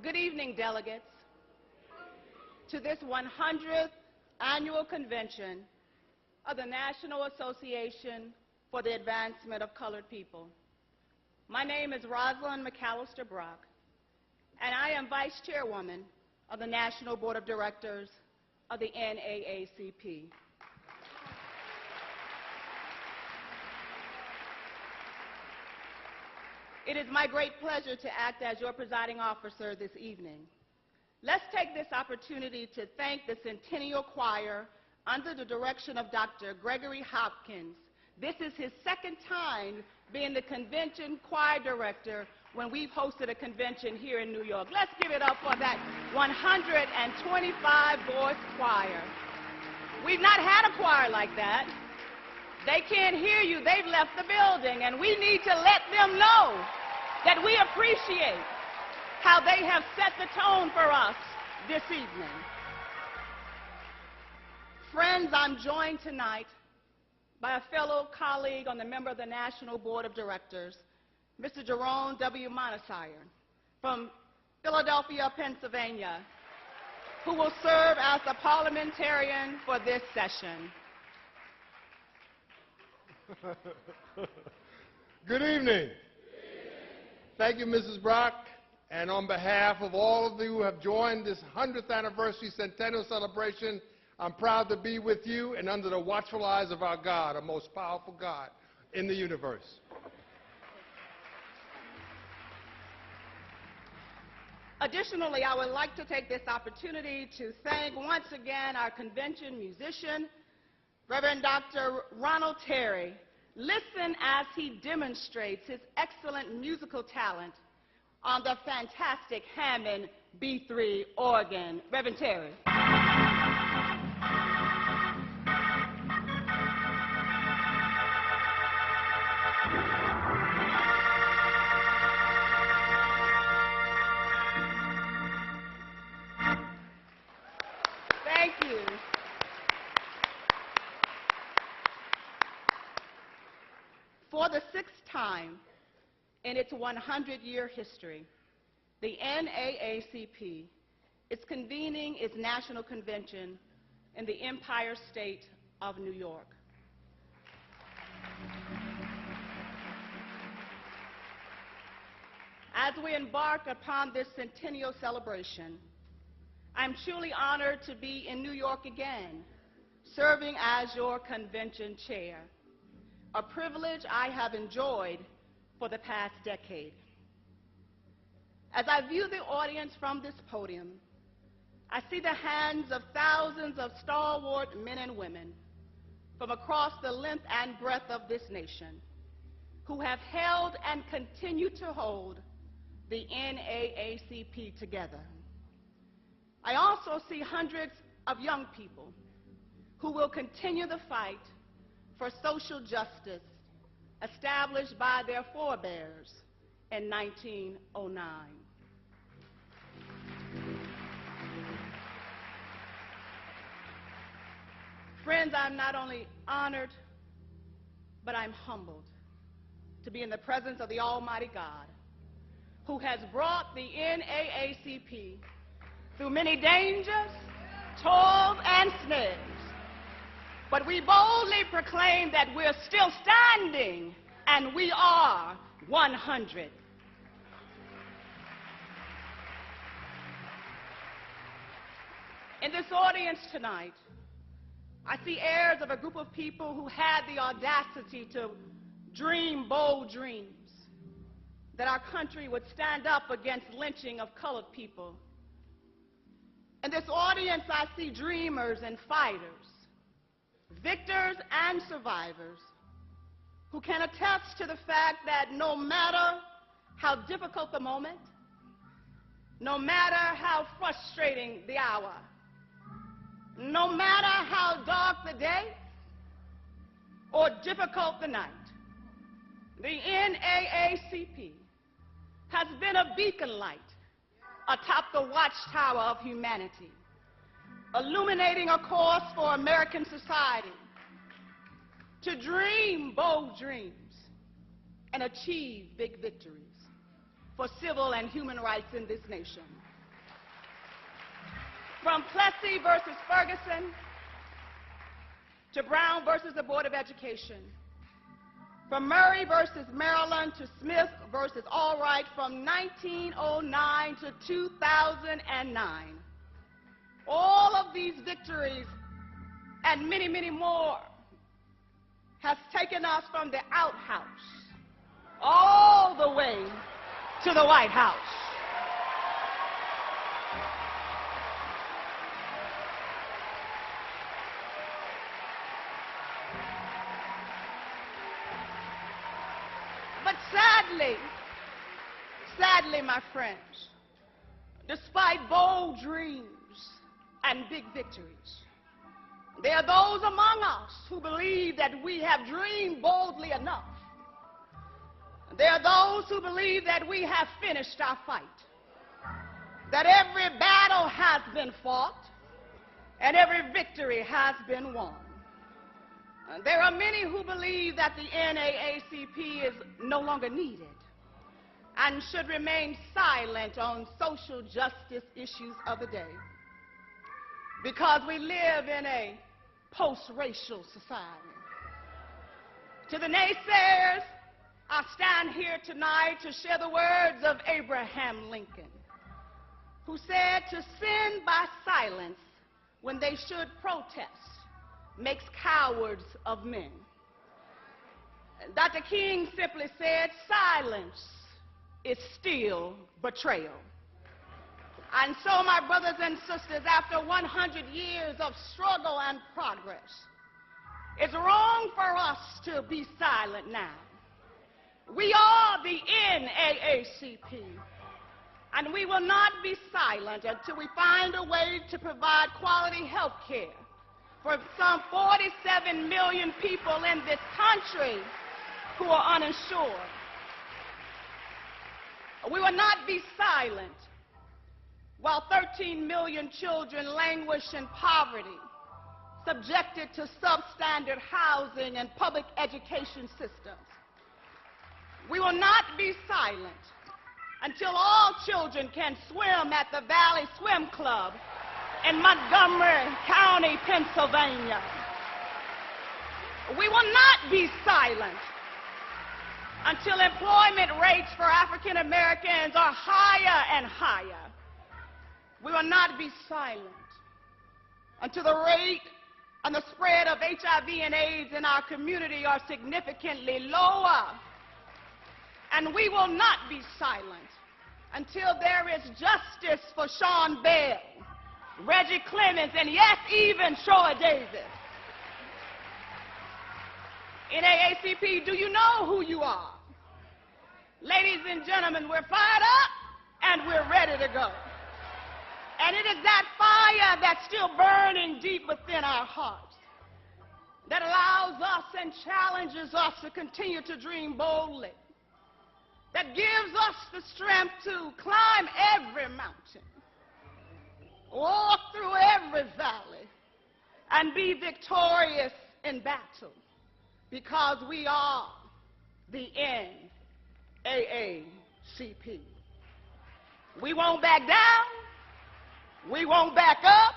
Good evening, delegates, to this 100th annual convention of the National Association for the Advancement of Colored People. My name is Roslyn Brock, and I am Vice Chairwoman of the National Board of Directors of the NAACP. It is my great pleasure to act as your presiding officer this evening. Let's take this opportunity to thank the Centennial Choir under the direction of Dr. Gregory Hopkins. This is his second time being the convention choir director when we've hosted a convention here in New York. Let's give it up for that 125-voice choir. We've not had a choir like that. They can't hear you. They've left the building, and we need to let them know that we appreciate how they have set the tone for us this evening. Friends, I'm joined tonight by a fellow colleague on the member of the National Board of Directors, Mr. Jerome W. Montesire from Philadelphia, Pennsylvania, who will serve as the parliamentarian for this session. Good evening. Thank you, Mrs. Brock. And on behalf of all of you who have joined this 100th anniversary centennial celebration, I'm proud to be with you and under the watchful eyes of our God, a most powerful God in the universe. Additionally, I would like to take this opportunity to thank once again our convention musician, Reverend Dr. Ronald Terry. Listen as he demonstrates his excellent musical talent on the fantastic Hammond B3 organ. Reverend Terry. Thank you. For the sixth time in its 100-year history, the NAACP is convening its national convention in the Empire State of New York. As we embark upon this centennial celebration, I'm truly honored to be in New York again, serving as your convention chair, a privilege I have enjoyed for the past decade. As I view the audience from this podium, I see the hands of thousands of stalwart men and women from across the length and breadth of this nation who have held and continue to hold the NAACP together. I also see hundreds of young people who will continue the fight for social justice established by their forebears in 1909. Friends, I'm not only honored, but I'm humbled to be in the presence of the Almighty God, who has brought the NAACP through many dangers, toils, and snares. But we boldly proclaim that we're still standing, and we are 100. In this audience tonight, I see heirs of a group of people who had the audacity to dream bold dreams that our country would stand up against lynching of colored people. In this audience, I see dreamers and fighters, victors and survivors, who can attest to the fact that no matter how difficult the moment, no matter how frustrating the hour, no matter how dark the day or difficult the night, the NAACP has been a beacon light atop the watchtower of humanity, illuminating a course for American society to dream bold dreams and achieve big victories. for civil and human rights in this nation. From Plessy versus Ferguson to Brown versus the Board of Education, from Murray versus Maryland to Smith versus Allwright, from 1909 to 2009. All of these victories and many, many more has taken us from the outhouse all the way to the White House. But sadly, my friends, despite bold dreams and big victories, there are those among us who believe that we have dreamed boldly enough. There are those who believe that we have finished our fight, that every battle has been fought and every victory has been won. There are many who believe that the NAACP is no longer needed and should remain silent on social justice issues of the day, because we live in a post-racial society. To the naysayers, I stand here tonight to share the words of Abraham Lincoln, who said, "To sin by silence when they should protest makes cowards of men." Dr. King simply said, "Silence is still betrayal." And so, my brothers and sisters, after 100 years of struggle and progress, it's wrong for us to be silent now. We are the NAACP, and we will not be silent until we find a way to provide quality health care for some 47 million people in this country who are uninsured. We will not be silent while 13 million children languish in poverty, subjected to substandard housing and public education systems. We will not be silent until all children can swim at the Valley Swim Club in Montgomery County, Pennsylvania. We will not be silent until employment rates for African Americans are higher and higher. We will not be silent until the rate and the spread of HIV and AIDS in our community are significantly lower. And we will not be silent until there is justice for Sean Bell, Reggie Clemens, and yes, even Troy Davis. NAACP, do you know who you are? Ladies and gentlemen, we're fired up and we're ready to go. And it is that fire that's still burning deep within our hearts that allows us and challenges us to continue to dream boldly, that gives us the strength to climb every mountain, walk through every valley, and be victorious in battle, because we are the NAACP. We won't back down. We won't back up.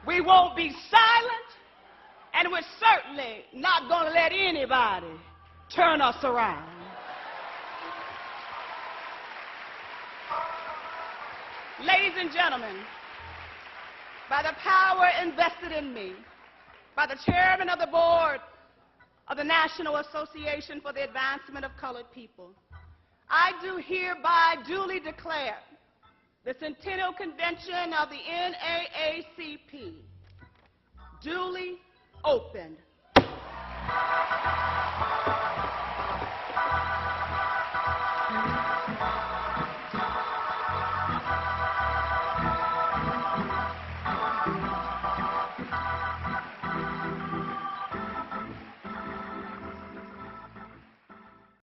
We won't be silent. And we're certainly not going to let anybody turn us around. Ladies and gentlemen, by the power invested in me, by the chairman of the board of the National Association for the Advancement of Colored People, I do hereby duly declare the Centennial Convention of the NAACP duly opened.